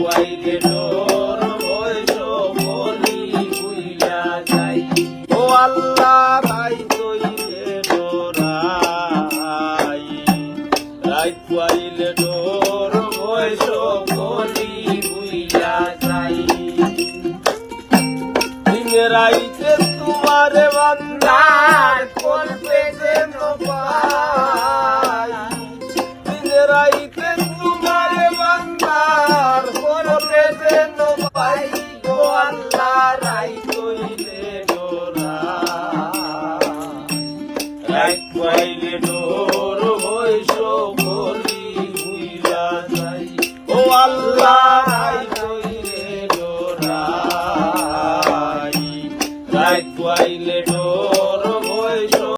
পাইলে ডোর বৈশ বলি বুইলা যাই ও আল্লাহ রাই তৈলে ডোরাই রাই পাইলে ডোর বৈশ বলি বুইলা যাই দিন রাইতে তোমার বান্দার করবে যেন পাই দিন রাইতে তোমার বান্দার করবে যেন পাই গো আল্লাহ রাই তৈলে ডোরা রাই পাইলে ডোর হইস